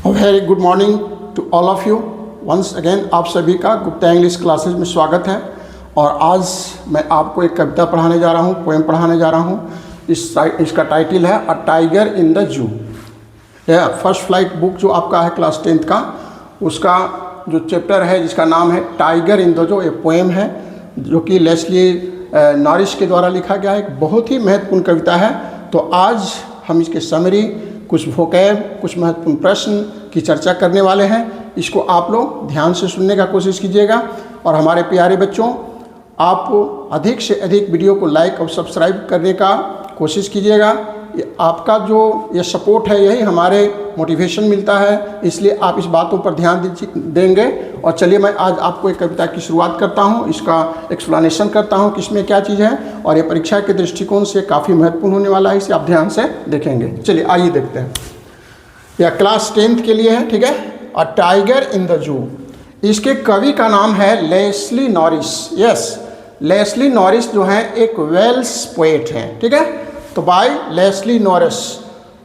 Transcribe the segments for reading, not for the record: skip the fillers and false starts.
Very good morning to all of you. Once again आप सभी का गुप्ता इंग्लिश क्लासेस में स्वागत है। और आज मैं आपको एक कविता पढ़ाने जा रहा हूँ, पोएम पढ़ाने जा रहा हूँ। इसका टाइटल है अ टाइगर इन द जू। यह फर्स्ट फ्लाइट बुक जो आपका है क्लास 10th का, उसका जो चैप्टर है जिसका नाम है टाइगर इन द जू, ये पोएम है जो कि लेस्ली नॉरिस के द्वारा लिखा गया है। एक बहुत ही महत्वपूर्ण कविता है। तो आज हम इसके समरी, कुछ वोकैब, कुछ महत्वपूर्ण प्रश्न की चर्चा करने वाले हैं। इसको आप लोग ध्यान से सुनने का कोशिश कीजिएगा। और हमारे प्यारे बच्चों, आप अधिक से अधिक वीडियो को लाइक और सब्सक्राइब करने का कोशिश कीजिएगा। आपका जो ये सपोर्ट है, यही हमारे मोटिवेशन मिलता है, इसलिए आप इस बातों पर ध्यान देंगे। और चलिए मैं आज आपको एक कविता की शुरुआत करता हूँ, इसका एक्सप्लेनेशन करता हूँ कि इसमें क्या चीज़ है। और ये परीक्षा के दृष्टिकोण से काफ़ी महत्वपूर्ण होने वाला है, इसे आप ध्यान से देखेंगे। चलिए आइए देखते हैं। यह क्लास 10th के लिए है, ठीक है। अ टाइगर इन द जू। इसके कवि का नाम है Leslie Norris. Yes, Leslie Norris जो है एक वेल्स पोएट है, ठीक है। तो बाय लेस्ली नॉरिस।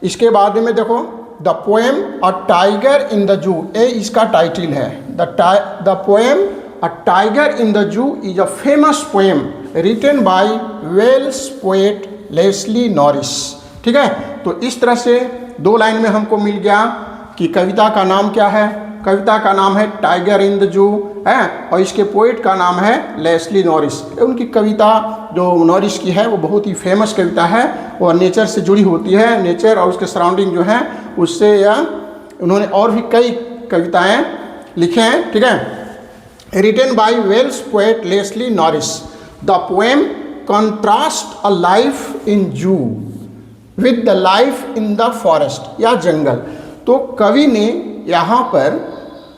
इसके बाद में देखो the poem a tiger in the zoo, ये इसका टाइटल है। The poem a tiger in the zoo is a famous poem written by Welsh poet Leslie Norris, ठीक है। तो इस तरह से दो लाइन में हमको मिल गया कि कविता का नाम क्या है। कविता का नाम है टाइगर इन द जू है, और इसके पोएट का नाम है लेस्ली नॉरिस। उनकी कविता जो नॉरिस की है वो बहुत ही फेमस कविता है, वो नेचर से जुड़ी होती है। नेचर और उसके सराउंडिंग जो है उससे, या उन्होंने और भी कई कविताएं लिखे हैं, ठीक है। Written by Welsh poet Leslie Norris. The poem contrast a life in zoo with the life in the forest, या जंगल। तो कवि ने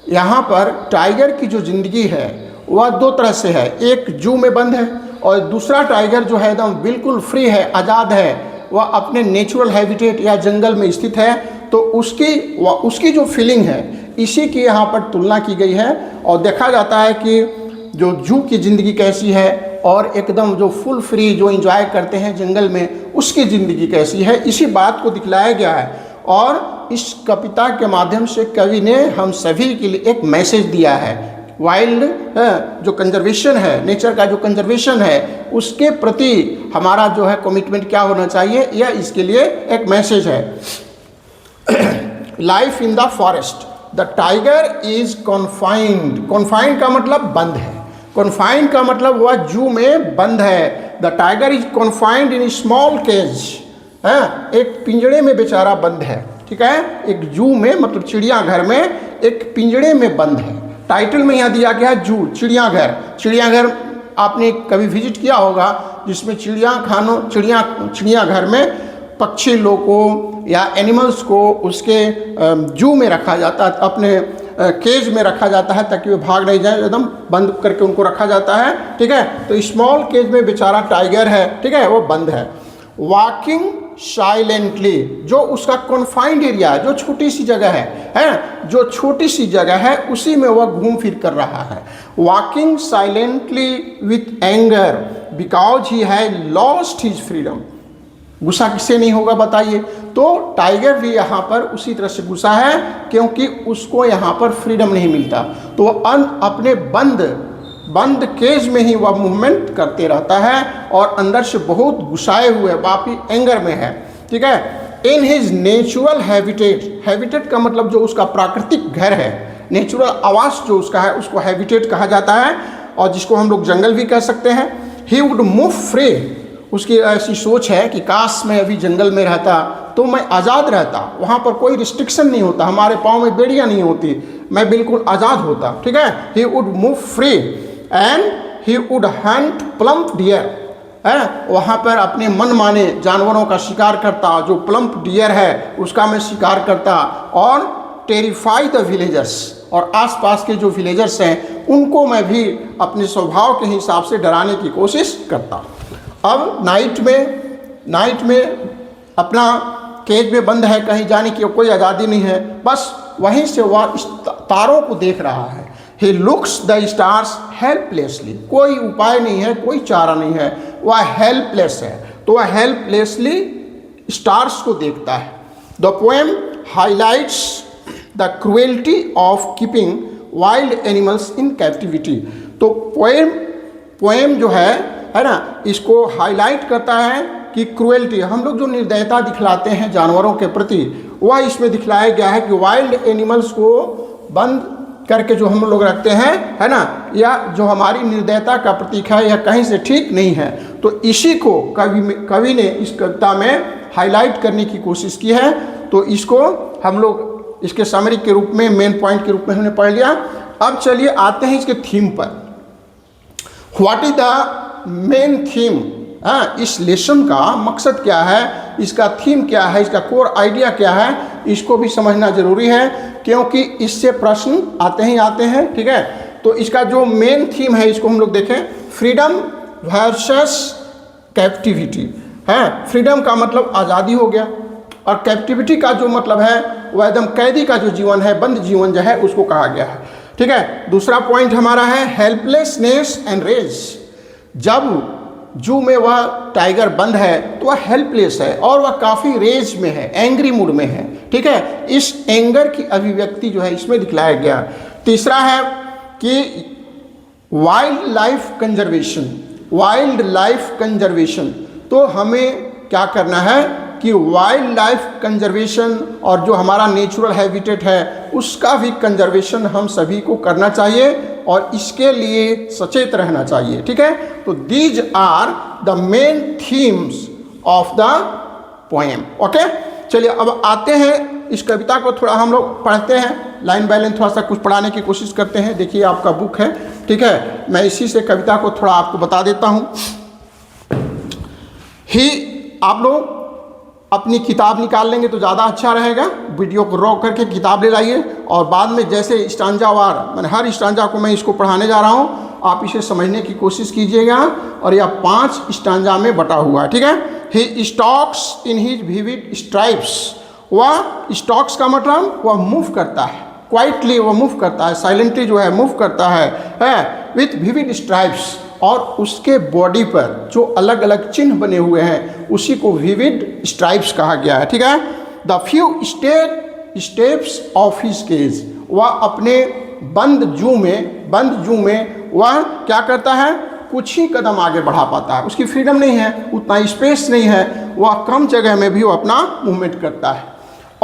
यहाँ पर टाइगर की जो ज़िंदगी है वह दो तरह से है। एक जू में बंद है और दूसरा टाइगर जो है एकदम बिल्कुल फ्री है, आज़ाद है, वह अपने नेचुरल हैबिटेट या जंगल में स्थित है। तो उसकी जो फीलिंग है, इसी की यहाँ पर तुलना की गई है। और देखा जाता है कि जो जू की ज़िंदगी कैसी है और एकदम जो फुल फ्री जो एंजॉय करते हैं जंगल में, उसकी ज़िंदगी कैसी है, इसी बात को दिखलाया गया है। और इस कविता के माध्यम से कवि ने हम सभी के लिए एक मैसेज दिया है। वाइल्ड जो कंजर्वेशन है, नेचर का जो कंजर्वेशन है, उसके प्रति हमारा जो है कमिटमेंट क्या होना चाहिए, यह इसके लिए एक मैसेज है। Life in the forest, the tiger is confined. Confined का मतलब बंद है। कॉन्फाइंड का मतलब वह जू में बंद है। The tiger is confined in small cage, एक पिंजड़े में बेचारा बंद है, ठीक है। एक जू में मतलब चिड़ियाघर में एक पिंजड़े में बंद है। टाइटल में यहाँ दिया गया है जू, चिड़ियाघर। चिड़ियाघर आपने कभी विजिट किया होगा, जिसमें चिड़ियाघर में पक्षी लोग को या एनिमल्स को उसके जू में रखा जाता है, अपने केज में रखा जाता है ताकि वे भाग नहीं जाए, एकदम बंद करके उनको रखा जाता है, ठीक है। तो स्मॉल केज में बेचारा टाइगर है, ठीक है, वो बंद है। वॉकिंग साइलेंटली, जो उसका कॉन्फाइंड एरिया है, जो छोटी सी जगह है, जो छोटी सी जगह है, उसी में वह घूम फिर कर रहा है। Walking silently with anger because he has lost his freedom. गुस्सा किससे नहीं होगा बताइए। तो टाइगर भी यहाँ पर उसी तरह से गुस्सा है, क्योंकि उसको यहाँ पर फ्रीडम नहीं मिलता। तो वह अपने बंद केज में ही वह मूवमेंट करते रहता है और अंदर से बहुत गुस्साए हुए, वापी एंगर में है, ठीक है। In his natural habitat, habitat का मतलब जो उसका प्राकृतिक घर है, नेचुरल आवास जो उसका है, उसको हैबिटेट कहा जाता है, और जिसको हम लोग जंगल भी कह सकते हैं। ही वुड मूव फ्री, उसकी ऐसी सोच है कि काश मैं अभी जंगल में रहता तो मैं आज़ाद रहता, वहाँ पर कोई रिस्ट्रिक्शन नहीं होता, हमारे पाँव में बेड़ियाँ नहीं होती, मैं बिल्कुल आज़ाद होता, ठीक है। He would move free and he would hunt plump deer, है, वहाँ पर अपने मन माने जानवरों का शिकार करता, जो प्लम्प डियर है उसका मैं शिकार करता। और टेरिफाई द विलेजर्स, और आसपास के जो विलेजर्स हैं उनको मैं भी अपने स्वभाव के हिसाब से डराने की कोशिश करता। अब नाइट में अपना केज में बंद है, कहीं जाने की कोई आज़ादी नहीं है, बस वहीं से वह तारों को देख रहा है। He looks the stars helplessly, कोई उपाय नहीं है, कोई चारा नहीं है, वह हेल्पलेस है, तो वह हेल्पलेसली स्टार्स को देखता है। The poem highlights the cruelty of keeping wild animals in captivity. तो पोएम जो है ना, इसको हाईलाइट करता है कि क्रुएल्टी, हम लोग जो निर्दयता दिखलाते हैं जानवरों के प्रति, वह इसमें दिखलाया गया है कि वाइल्ड एनिमल्स को बंद करके जो हम लोग रखते हैं, है ना, या जो हमारी निर्दयता का प्रतीक है, यह कहीं से ठीक नहीं है। तो इसी को कवि ने इस कविता में हाईलाइट करने की कोशिश की है। तो इसको हम लोग इसके समरी के रूप में, मेन पॉइंट के रूप में हमने पढ़ लिया। अब चलिए आते हैं इसके थीम पर। What is the main theme? इस लेसन का मकसद क्या है, इसका थीम क्या है, इसका कोर आइडिया क्या है, इसको भी समझना जरूरी है, क्योंकि इससे प्रश्न आते ही आते हैं। ठीक है, तो इसका जो मेन थीम है इसको हम लोग देखें, फ्रीडम वर्सेस कैप्टिविटी है। फ्रीडम का मतलब आज़ादी हो गया, और कैप्टिविटी का जो मतलब है वह एकदम कैदी का जो जीवन है, बंद जीवन जो है, उसको कहा गया है। ठीक है, दूसरा पॉइंट हमारा है हेल्पलेसनेस एंड रेज। जब जू में वह टाइगर बंद है तो वह हेल्पलेस है और वह काफ़ी रेज में है, एंग्री मूड में है। ठीक है, इस एंगर की अभिव्यक्ति जो है इसमें दिखलाया गया। तीसरा है कि wild life conservation. Wild life conservation, तो हमें क्या करना है कि वाइल्ड लाइफ कंजर्वेशन और जो हमारा नेचुरल हैबिटेट है उसका भी कंजर्वेशन हम सभी को करना चाहिए और इसके लिए सचेत रहना चाहिए। ठीक है, तो these are the main themes of the poem. Okay, चलिए अब आते हैं इस कविता को थोड़ा हम लोग पढ़ते हैं, लाइन बाय लाइन थोड़ा सा कुछ पढ़ाने की कोशिश करते हैं। देखिए आपका बुक है, ठीक है, मैं इसी से कविता को थोड़ा आपको बता देता हूँ। आप लोग अपनी किताब निकाल लेंगे तो ज़्यादा अच्छा रहेगा। वीडियो को रोक करके किताब ले लाइए, और बाद में जैसे स्टांजावार, मैंने हर स्टांजा को मैं इसको पढ़ाने जा रहा हूँ, आप इसे समझने की कोशिश कीजिएगा। और यह 5 स्टांजा में बटा हुआ है। ठीक है, he stalks in his vivid stripes. वह स्टॉक्स का मतलब वह मूव करता है, क्वाइटली वह मूव करता है, साइलेंटली जो है मूव करता है विथ विविड स्ट्राइप्स। और उसके बॉडी पर जो अलग अलग चिन्ह बने हुए हैं उसी को विविड स्ट्राइप्स कहा गया है। ठीक है, the few steps of his cage. वह अपने बंद जू में वह क्या करता है, कुछ ही कदम आगे बढ़ा पाता है। उसकी फ्रीडम नहीं है, उतना स्पेस नहीं है, वह कम जगह में भी वो अपना मूवमेंट करता है।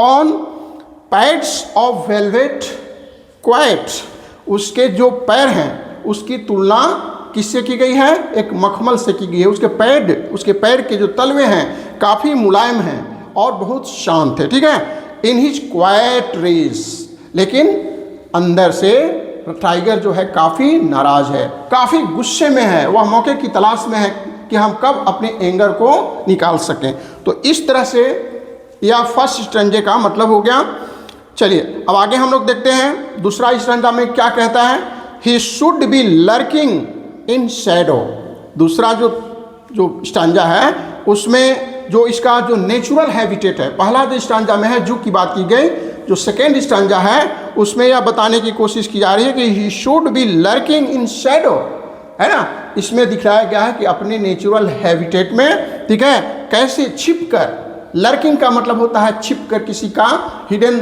On pads of velvet quite. उसके जो पैर हैं उसकी तुलना किससे की गई है, एक मखमल से की गई है। उसके पैर के जो तलवे हैं काफ़ी मुलायम हैं और बहुत शांत है। ठीक है, इन हिज क्वाइट रेस। लेकिन अंदर से टाइगर जो है काफ़ी नाराज है, काफ़ी गुस्से में है, वह मौके की तलाश में है कि हम कब अपने एंगर को निकाल सकें। तो इस तरह से यह फर्स्ट स्टैंजे का मतलब हो गया। चलिए अब आगे हम लोग देखते हैं दूसरा स्टैंजा में क्या कहता है। ही should B lurking in Shadow. दूसरा जो स्टांजा है उसमें जो इसका जो नेचुरल हैबिटेट है, पहला जो स्टांजा में है जू की बात की गई, जो सेकेंड स्टांजा है उसमें यह बताने की कोशिश की जा रही है कि ही should B lurking in Shadow, है ना। इसमें दिखाया गया है कि अपने नेचुरल हैबिटेट में, ठीक है, कैसे छिप कर, लर्किंग का मतलब होता है छिप कर, किसी का हिडन,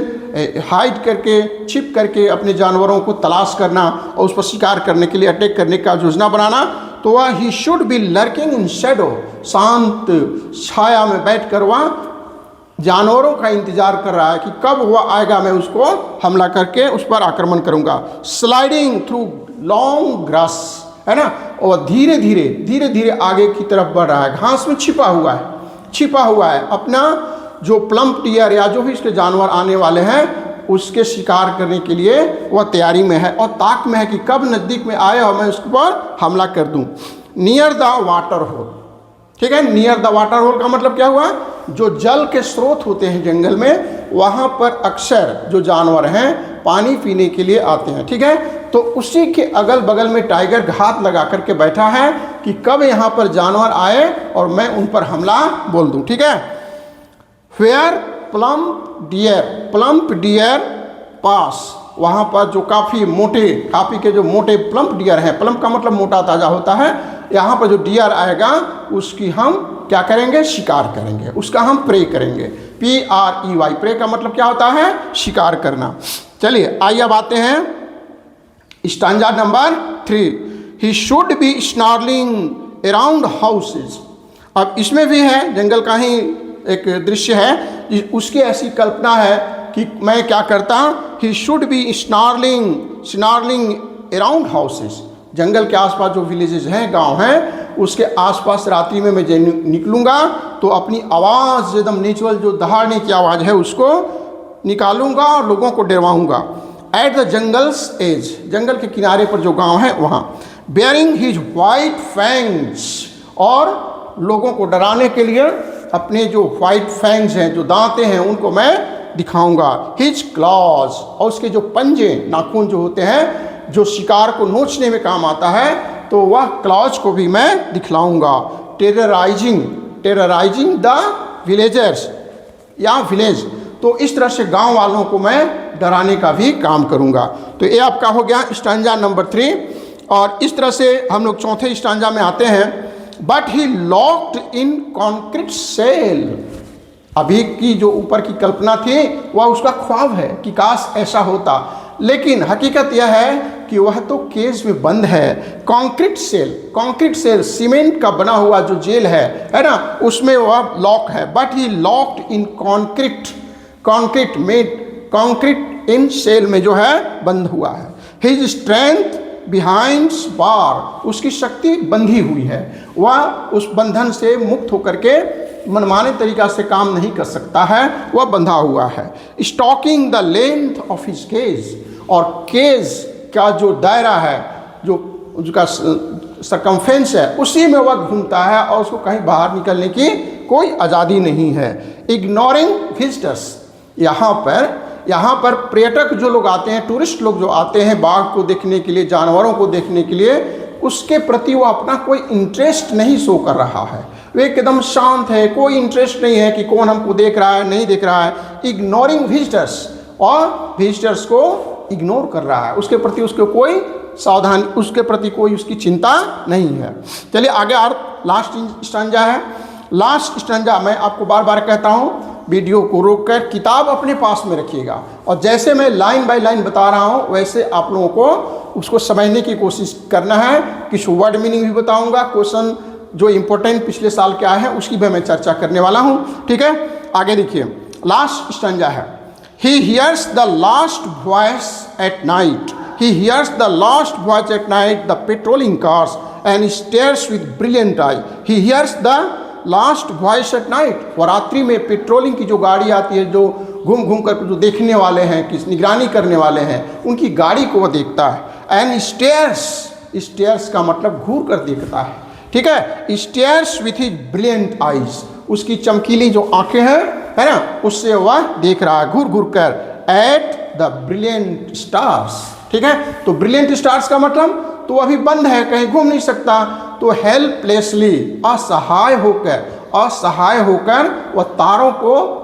हाइड करके, छिप करके अपने जानवरों को तलाश करना और उस पर शिकार करने के लिए, अटैक करने का योजना बनाना। तो वह ही should B lurking in Shadow, शांत छाया में बैठकर वह जानवरों का इंतजार कर रहा है कि कब वह आएगा, मैं उसको हमला करके उस पर आक्रमण करूंगा। स्लाइडिंग थ्रू लॉन्ग ग्रास, है ना, और धीरे धीरे आगे की तरफ बढ़ रहा है, घास में छिपा हुआ है। अपना जो प्लम्प डियर या जो भी इसके जानवर आने वाले हैं उसके शिकार करने के लिए वह तैयारी में है और ताक में है कि कब नज़दीक में आए और मैं उसके पर हमला कर दूं। नियर द वाटर होल, ठीक है, नियर द वाटर होल का मतलब क्या हुआ, जो जल के स्रोत होते हैं जंगल में, वहाँ पर अक्सर जो जानवर हैं पानी पीने के लिए आते हैं, ठीक है। तो उसी के अगल बगल में टाइगर घात लगा करके बैठा है कि कब यहाँ पर जानवर आए और मैं उन पर हमला बोल दूं, ठीक है। वेयर प्लम्प डियर पास, वहाँ पर जो काफ़ी के जो मोटे प्लम्प डियर हैं, प्लम्प का मतलब मोटा ताज़ा होता है, यहाँ पर जो डियर आएगा उसकी हम क्या करेंगे, शिकार करेंगे, उसका हम प्रे करेंगे। PREY, प्रे का मतलब क्या होता है, शिकार करना। चलिए आइए अब आते हैं stanza number 3। He should be snarling around houses. अब इसमें भी है, जंगल का ही एक दृश्य है, उसकी ऐसी कल्पना है कि मैं क्या करता, he should be snarling around houses. जंगल के आसपास जो विलेजेस हैं, गांव हैं, उसके आसपास रात्रि में मैं निकलूँगा तो अपनी आवाज़ एकदम नेचुरल जो दहाड़ने की आवाज़ है उसको निकालूंगा और लोगों को डरवाऊंगा। एट द जंगल्स एज, जंगल के किनारे पर जो गांव है वहाँ। बेयरिंग हिज वाइट फैंग्स, और लोगों को डराने के लिए अपने जो वाइट फैंग्स हैं, जो दांतें हैं, उनको मैं दिखाऊंगा। हिज क्लॉज, और उसके जो पंजे, नाखून जो होते हैं, जो शिकार को नोचने में काम आता है, तो वह क्लॉज को भी मैं दिखलाऊंगा। टेरराइजिंग द विलेजर्स या विलेज, तो इस तरह से गांव वालों को मैं डराने का भी काम करूंगा। तो ये आपका हो गया स्टैंजा नंबर 3। और इस तरह से हम लोग चौथे स्टैंजा में आते हैं। But he locked in concrete cell. अभी की जो ऊपर की कल्पना थी वह उसका ख्वाब है कि काश ऐसा होता, लेकिन हकीकत यह है कि वह तो केज में बंद है। कंक्रीट सेल सीमेंट का बना हुआ जो जेल है ना, उसमें वह लॉक है। But he locked in concrete in cell में जो है बंद हुआ है। हिज स्ट्रेंथ बिहाइंड बार, उसकी शक्ति बंधी हुई है, वह उस बंधन से मुक्त होकर के मनमाने तरीका से काम नहीं कर सकता है, वह बंधा हुआ है। Stalking the length of his cage, और केज का जो दायरा है, जो उसका सरकमफेरेंस है, उसी में वह घूमता है और उसको कहीं बाहर निकलने की कोई आज़ादी नहीं है। इग्नोरिंग विजिटर्स, यहाँ पर पर्यटक जो लोग आते हैं, टूरिस्ट लोग जो आते हैं बाघ को देखने के लिए, जानवरों को देखने के लिए, उसके प्रति वो अपना कोई इंटरेस्ट नहीं शो कर रहा है। वो एकदम शांत है, कोई इंटरेस्ट नहीं है कि कौन हमको देख रहा है नहीं देख रहा है। इग्नोरिंग विजिटर्स, और विजिटर्स को इग्नोर कर रहा है, उसके प्रति उसको कोई सावधानी, उसके प्रति कोई उसकी चिंता नहीं है। चलिए आगे और लास्ट स्टैंजा है। लास्ट स्टैंजा मैं आपको बार बार कहता हूँ, वीडियो को रोककर किताब अपने पास में रखिएगा, और जैसे मैं लाइन बाय लाइन बता रहा हूँ वैसे आप लोगों को उसको समझने की कोशिश करना है। कुछ वर्ड मीनिंग भी बताऊँगा, क्वेश्चन जो इम्पोर्टेंट पिछले साल के आए हैं उसकी भी मैं चर्चा करने वाला हूँ। ठीक है, आगे देखिए, लास्ट स्टैंजा है। He hears the last voice at night. He hears the last voice at night, the patrolling cars, and stares with brilliant eye. He hears the last voice at night. वो रात्रि में patrolling की जो गाड़ी आती है, जो घूम घूम कर जो देखने वाले हैं, किस निगरानी करने वाले हैं, उनकी गाड़ी को वो देखता है। And stares का मतलब घूर कर देखता है। ठीक है, stares with his brilliant eyes, उसकी चमकीली जो आंखें हैं, है ना, उससे वह देख रहा है घूर घूर कर। एट द ब्रिलियंट स्टार्स, ठीक है, तो ब्रिलियंट स्टार्स का मतलब तो अभी बंद है, कहीं घूम नहीं सकता, तो हेल्पलेसली, असहाय होकर वह तारों को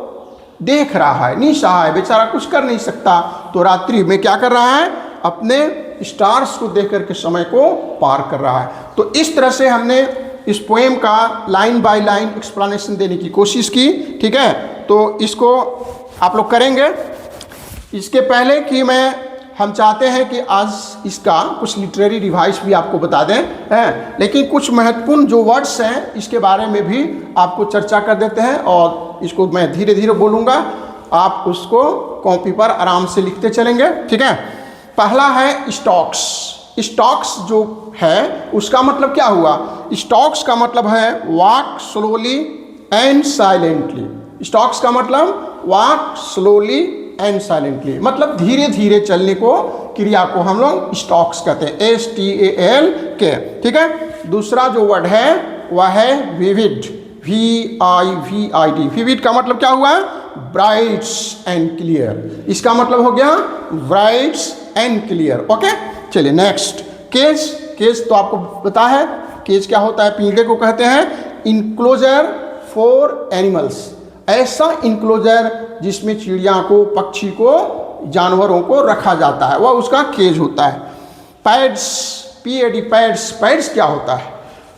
देख रहा है, निसहाय, बेचारा कुछ कर नहीं सकता, तो रात्रि में क्या कर रहा है, अपने स्टार्स को देख करके समय को पार कर रहा है। तो इस तरह से हमने इस पोएम का लाइन बाय लाइन एक्सप्लेनेशन देने की कोशिश की। ठीक है, तो इसको आप लोग करेंगे। इसके पहले कि हम चाहते हैं कि आज इसका कुछ लिटरेरी डिवाइस भी आपको बता दें, हैं, लेकिन कुछ महत्वपूर्ण जो वर्ड्स हैं इसके बारे में भी आपको चर्चा कर देते हैं, और इसको मैं धीरे धीरे बोलूँगा, आप उसको कॉपी पर आराम से लिखते चलेंगे। ठीक है, पहला है स्टॉक्स जो है उसका मतलब क्या हुआ। स्टॉक्स का मतलब है walk slowly and silently. Stocks का मतलब वॉक स्लोली एंड साइलेंटली, मतलब धीरे धीरे चलने को, क्रिया को हम लोग स्टॉक्स कहते हैं, STALK। ठीक है, दूसरा जो वर्ड है वह है विविड, VIVID। विविड का मतलब क्या हुआ, ब्राइट्स एंड क्लियर। इसका मतलब हो गया ब्राइट्स एंड क्लियर। ओके, चलिए नेक्स्ट, केज तो आपको पता है, केज क्या होता है, पिंजरे को कहते हैं। इनक्लोजर फॉर एनिमल्स, ऐसा इनक्लोजर जिसमें चिड़िया को, पक्षी को जानवरों को रखा जाता है, वह उसका केज होता है। पैड्स, PAD, पैड्स, पैड्स क्या होता है?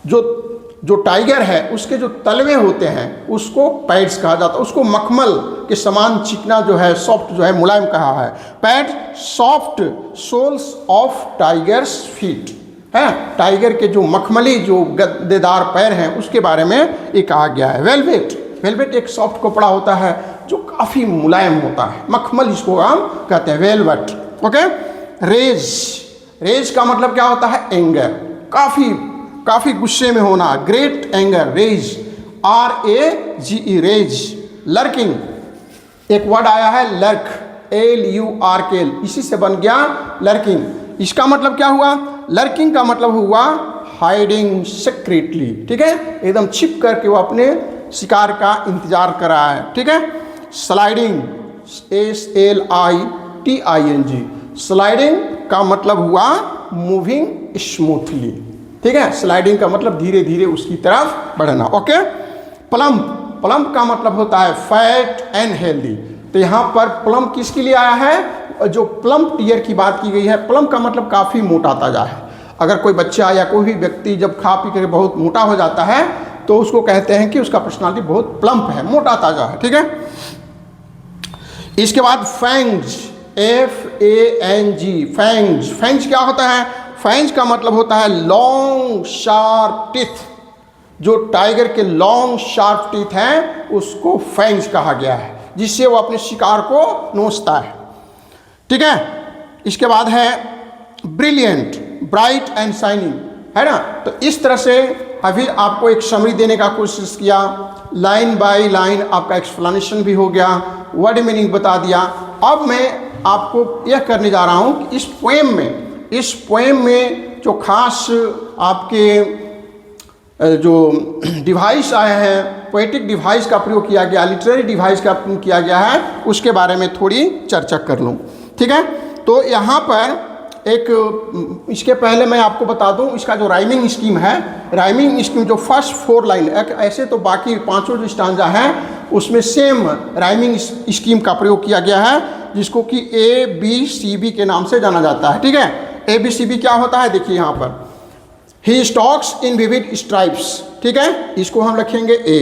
जो टाइगर है उसके जो तलवे होते हैं उसको पैड्स कहा जाता है। उसको मखमल के समान चिकना जो है, सॉफ्ट जो है, मुलायम कहा है। Pad, soft soles of tigers feet है, टाइगर के जो मखमली जो गद्देदार पैर हैं उसके बारे में ये कहा गया है। वेलवेट, वेलवेट एक सॉफ्ट कपड़ा होता है जो काफ़ी मुलायम होता है, मखमल इसको हम कहते हैं, वेलवेट। ओके। रेज, रेज का मतलब क्या होता है? एंगर, काफ़ी गुस्से में होना, great anger, rage, RAGE, rage. Lurking, एक वर्ड आया है लर्क, LURK, इसी से बन गया लर्किंग। इसका मतलब क्या हुआ? लर्किंग का मतलब हुआ हाइडिंग सीक्रेटली, ठीक है, एकदम छिप करके वो अपने शिकार का इंतजार कर रहा है, ठीक है। स्लाइडिंग, SLITING, स्लाइडिंग का मतलब हुआ मूविंग स्मूथली, ठीक है, स्लाइडिंग का मतलब धीरे धीरे उसकी तरफ बढ़ना। ओके। प्लम्प, प्लम्प का मतलब होता है फैट एंड हेल्दी। तो यहाँ पर प्लम्प किसके लिए आया है? जो प्लम्प डियर की बात की गई है, प्लम्प का मतलब काफ़ी मोटा ताजा है। अगर कोई बच्चा या कोई भी व्यक्ति जब खा पी कर बहुत मोटा हो जाता है तो उसको कहते हैं कि उसका पर्सनालिटी बहुत प्लम्प है, मोटा ताजा है, ठीक है। इसके बाद फैंग्स, FANG, फैंग्स, फैंग्स क्या होता है? फैंग्स का मतलब होता है लॉन्ग शार्प टीथ। जो टाइगर के लॉन्ग शार्प टीथ हैं उसको फैंग्स कहा गया है, जिससे वो अपने शिकार को नोचता है, ठीक है। इसके बाद है ब्रिलियंट, ब्राइट एंड शाइनिंग, है ना। तो इस तरह से अभी आपको एक समरी देने का कोशिश किया, लाइन बाय लाइन आपका एक्सप्लेनेशन भी हो गया, वर्ड मीनिंग बता दिया। अब मैं आपको यह करने जा रहा हूँ कि इस पोएम में जो खास आपके जो डिवाइस आए हैं, पोएटिक डिवाइस का प्रयोग किया गया, लिटरेरी डिवाइस का प्रयोग किया गया है, उसके बारे में थोड़ी चर्चा कर लूँ, ठीक है। तो यहाँ पर एक, इसके पहले मैं आपको बता दूं इसका जो राइमिंग स्कीम है, राइमिंग स्कीम जो फर्स्ट 4 लाइन, ऐसे तो बाकी 5 जो स्टांजा हैं उसमें सेम राइमिंग स्कीम का प्रयोग किया गया है, जिसको कि ABCB के नाम से जाना जाता है, ठीक है। ABCB क्या होता है? देखिए यहाँ पर, ही स्टॉक्स इन विविड स्ट्राइप्स, ठीक है, इसको हम रखेंगे A।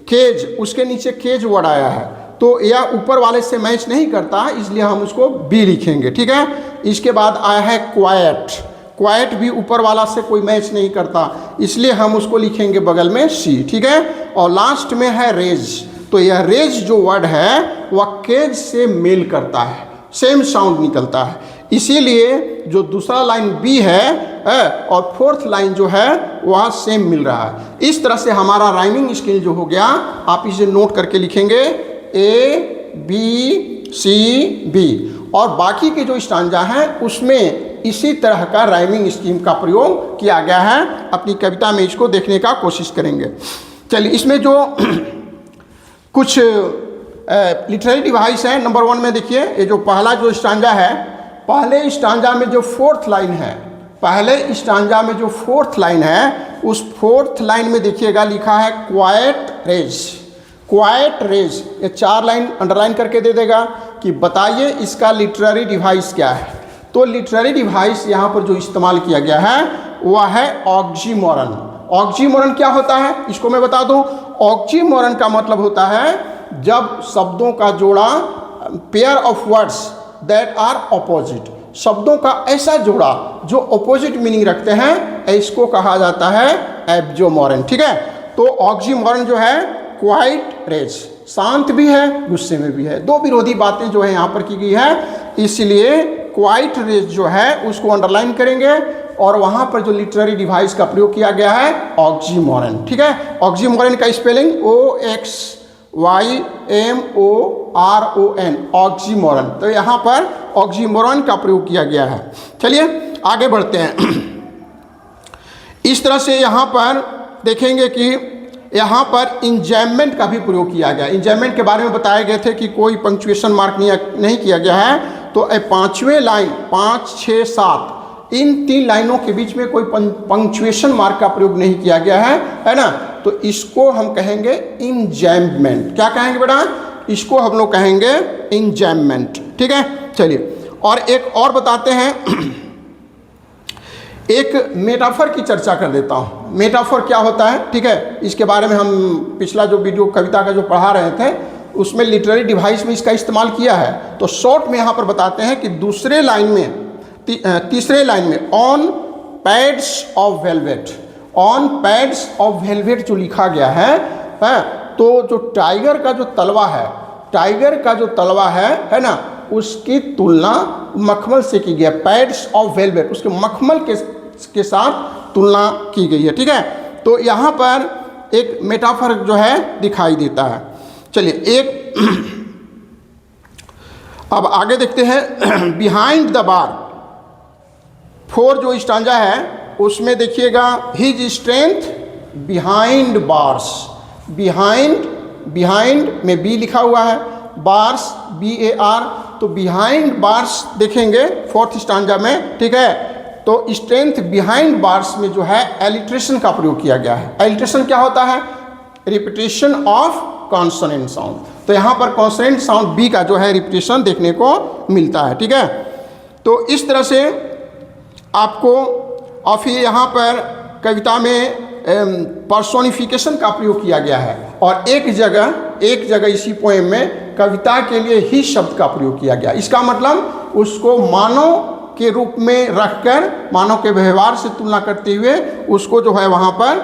केज, उसके नीचे केज वर्ड आया है तो यह ऊपर वाले से मैच नहीं करता, इसलिए हम उसको B लिखेंगे, ठीक है। इसके बाद आया है क्वाइट, क्वाइट भी ऊपर वाला से कोई मैच नहीं करता, इसलिए हम उसको लिखेंगे बगल में C, ठीक है। और लास्ट में है रेज, तो यह रेज जो वर्ड है वह केज से मेल करता है, सेम साउंड निकलता है, इसीलिए जो दूसरा लाइन B है और 4th लाइन जो है वह सेम मिल रहा है। इस तरह से हमारा राइमिंग स्किल जो हो गया, आप इसे नोट करके लिखेंगे ABCB, और बाकी के जो स्टांजा हैं उसमें इसी तरह का राइमिंग स्कीम का प्रयोग किया गया है। अपनी कविता में इसको देखने का कोशिश करेंगे। चलिए, इसमें जो कुछ लिटरेरी डिवाइस है, नंबर 1 में देखिए, ये जो पहला जो स्टांजा है, पहले स्टांजा में जो 4th लाइन है, पहले स्टांजा में जो 4th लाइन है, उस 4th लाइन में देखिएगा लिखा है क्वाइट रेज, क्वाइट रेज। ये 4 लाइन अंडरलाइन करके दे देगा कि बताइए इसका लिटरेरी डिवाइस क्या है। तो लिटरेरी डिवाइस यहाँ पर जो इस्तेमाल किया गया है वह है ऑक्सीमोरन। ऑक्सीमोरन क्या होता है इसको मैं बता दूं। ऑक्सीमोरन का मतलब होता है जब शब्दों का जोड़ा, pair of words that are opposite, शब्दों का ऐसा जोड़ा जो ऑपोजिट मीनिंग रखते हैं, इसको कहा जाता है एब्जोमोरन, ठीक है। तो ऑक्सीमोरन जो है क्वाइट रेज, शांत भी है गुस्से में भी है, दो विरोधी बातें जो है यहाँ पर की गई है, इसलिए क्वाइट रेज जो है उसको अंडरलाइन करेंगे और वहाँ पर जो लिटरेरी डिवाइस का प्रयोग किया गया है ऑक्सीमोरन, ठीक है। ऑक्सीमोरन का स्पेलिंग OXYMORON, ऑक्सीमोरन। तो यहाँ पर ऑक्सीमोरन का प्रयोग किया गया है। चलिए आगे बढ़ते हैं। इस तरह से यहाँ पर देखेंगे कि यहाँ पर इंजैममेंट का भी प्रयोग किया गया। इंजैममेंट के बारे में बताए गए थे कि कोई पंक्चुएशन मार्क नहीं किया गया है, तो 5वें लाइन 5, 6, 7 इन 3 लाइनों के बीच में कोई पंक्चुएशन मार्क का प्रयोग नहीं किया गया है ना। तो इसको हम कहेंगे इंजैममेंट। क्या कहेंगे बेटा? इसको हम लोग कहेंगे इंजैममेंट, ठीक है। चलिए और एक और बताते हैं, एक मेटाफर की चर्चा कर देता हूँ। मेटाफर क्या होता है, ठीक है, इसके बारे में हम पिछला जो वीडियो कविता का जो पढ़ा रहे थे उसमें लिटरेरी डिवाइस में इसका इस्तेमाल किया है। तो शॉर्ट में यहाँ पर बताते हैं कि दूसरे लाइन में तीसरे लाइन में on pads of velvet, on pads of velvet जो लिखा गया है, तो जो टाइगर का जो तलवा है, टाइगर का जो तलवा है ना, उसकी तुलना मखमल से की गई है। पैड्स ऑफ वेलवेट, उसके मखमल के साथ तुलना की गई है, ठीक है। तो यहाँ पर एक मेटाफर जो है दिखाई देता है। चलिए एक अब आगे देखते हैं, बिहाइंड द बार 4 जो स्टांजा है उसमें देखिएगा, his strength behind bars, behind में बी लिखा हुआ है, बार्स BAR, तो बिहाइंड बार्स देखेंगे 4th स्टांजा में, ठीक है। तो स्ट्रेंथ बिहाइंड बार्स में जो है एलिट्रेशन का प्रयोग किया गया है। एलिट्रेशन क्या होता है, रिपीटेशन ऑफ कॉन्सोनेंट साउंड। तो यहाँ पर कॉन्सोनेंट साउंड बी का जो है रिपीटेशन देखने को मिलता है, ठीक है। तो इस तरह से आपको, और फिर यहाँ पर कविता में पर्सोनिफिकेशन का प्रयोग किया गया है, और एक जगह इसी पोएम में कविता के लिए ही शब्द का प्रयोग किया गया। इसका मतलब उसको मानव के रूप में रखकर, मानव के व्यवहार से तुलना करते हुए उसको जो है वहाँ पर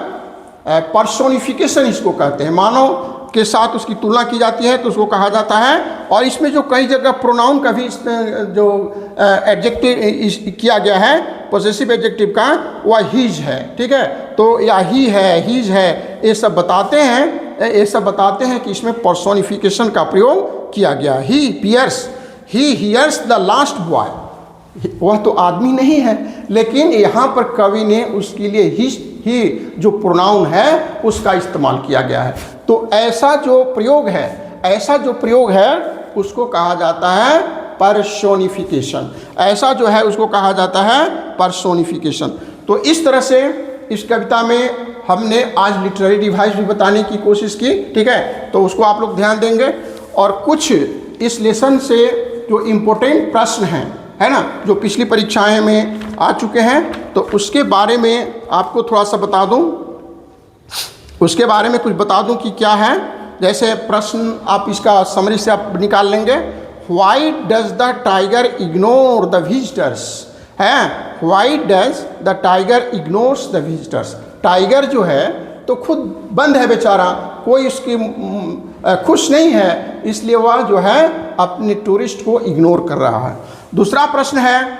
पर्सोनिफिकेशन इसको कहते हैं। मानव के साथ उसकी तुलना की जाती है तो उसको कहा जाता है। और इसमें जो कई जगह प्रोनाउन का भी इसमें जो एडजेक्टिव किया गया है, पॉसेसिव एडजेक्टिव का, वह हीज है, ठीक है। तो या ही है, हीज है, ये सब बताते हैं कि इसमें पर्सोनिफिकेशन का प्रयोग किया गया। He hears the last boy, वह तो आदमी नहीं है, लेकिन यहाँ पर कवि ने उसके लिए ही जो प्रोनाउन है उसका इस्तेमाल किया गया है। तो ऐसा जो प्रयोग है उसको कहा जाता है पर्सोनिफिकेशन। ऐसा जो है उसको कहा जाता है पर्सोनिफिकेशन। तो इस तरह से इस कविता में हमने आज लिटरेरी डिवाइस भी बताने की कोशिश की, ठीक है। तो उसको आप लोग ध्यान देंगे, और कुछ इस लेसन से जो इम्पोर्टेंट प्रश्न हैं, है ना, जो पिछली परीक्षाएं में आ चुके हैं, तो उसके बारे में आपको थोड़ा सा बता दूं, उसके बारे में कुछ बता दूं कि क्या है। जैसे प्रश्न आप इसका समरी से आप निकाल लेंगे, why does the tiger ignore the visitors, है, why does the tiger ignores the visitors. Tiger जो है तो खुद बंद है बेचारा, कोई उसकी खुश नहीं है, इसलिए वह जो है अपने टूरिस्ट को इग्नोर कर रहा है। दूसरा प्रश्न है,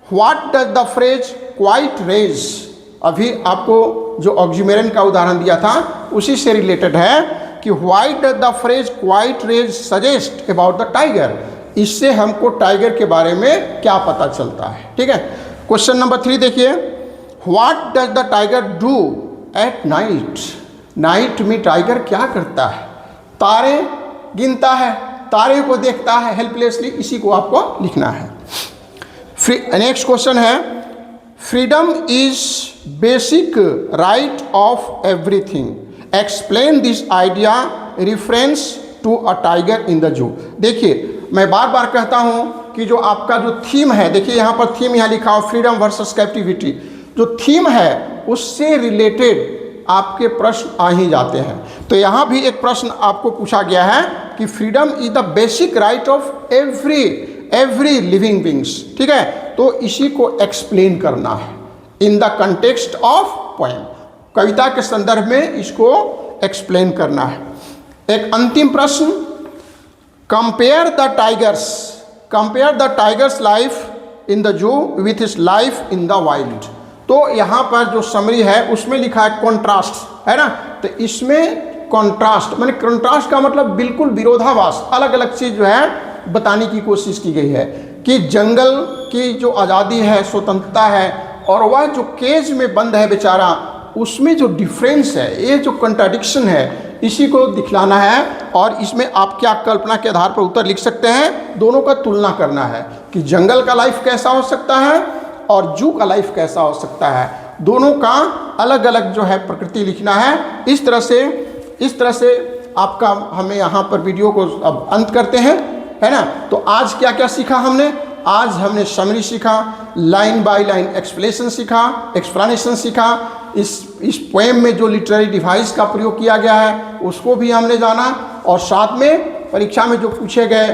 what does the phrase quiet rage, अभी आपको जो ऑक्सीमोरन का उदाहरण दिया था उसी से रिलेटेड है कि why does the phrase quiet rage suggest about the tiger, इससे हमको टाइगर के बारे में क्या पता चलता है, ठीक है। क्वेश्चन नंबर 3 देखिए, what does the tiger do at night, night में टाइगर क्या करता है, तारे गिनता है, तारे को देखता है हेल्पलेसली, इसी को आपको लिखना है। नेक्स्ट क्वेश्चन है, freedom is basic right of everything, explain this idea reference to a tiger in the zoo. देखिए मैं बार बार कहता हूँ कि जो आपका जो थीम है, देखिए यहाँ पर थीम यहाँ लिखा हो, फ्रीडम वर्सेस कैप्टिविटी, जो थीम है उससे रिलेटेड आपके प्रश्न आ ही जाते हैं। तो यहाँ भी एक प्रश्न आपको पूछा गया है कि freedom is the basic right of every living beings, ठीक है। तो इसी को एक्सप्लेन करना है in the context of poem, कविता के संदर्भ में इसको एक्सप्लेन करना है। एक अंतिम प्रश्न, compare the tigers life in the जू with his life in the wild. तो यहाँ पर जो समरी है उसमें लिखा है कॉन्ट्रास्ट, है ना। तो इसमें कॉन्ट्रास्ट माने, कॉन्ट्रास्ट का मतलब बिल्कुल विरोधाभास, अलग अलग चीज़ जो है बताने की कोशिश की गई है कि जंगल की जो आज़ादी है, स्वतंत्रता है, और वह जो केज में बंद है बेचारा, उसमें जो डिफरेंस है, ये जो कंट्राडिक्शन है, इसी को दिखलाना है। और इसमें आप क्या कल्पना के आधार पर उत्तर लिख सकते हैं, दोनों का तुलना करना है कि जंगल का लाइफ कैसा हो सकता है और जू का लाइफ कैसा हो सकता है, दोनों का अलग अलग जो है प्रकृति लिखना है। इस तरह से आपका हमें यहाँ पर वीडियो को अब अंत करते हैं। है ना। तो आज क्या क्या सीखा हमने, आज हमने समरी सीखा, लाइन बाय लाइन एक्सप्लेनेशन सीखा, इस पोएम में जो लिटरेरी डिवाइस का प्रयोग किया गया है उसको भी हमने जाना, और साथ में परीक्षा में जो पूछे गए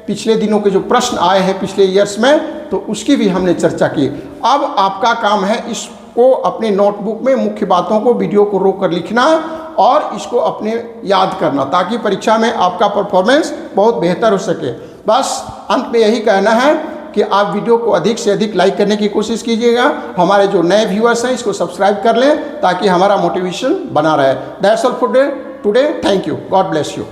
पिछले दिनों के जो प्रश्न आए हैं पिछले ईयर्स में, तो उसकी भी हमने चर्चा की। अब आपका काम है इसको अपने नोटबुक में मुख्य बातों को वीडियो को रोक कर लिखना और इसको अपने याद करना, ताकि परीक्षा में आपका परफॉर्मेंस बहुत बेहतर हो सके। बस अंत में यही कहना है कि आप वीडियो को अधिक से अधिक लाइक करने की कोशिश कीजिएगा। हमारे जो नए व्यूअर्स हैं इसको सब्सक्राइब कर लें ताकि हमारा मोटिवेशन बना रहे। That's all for today. Thank you. God bless you.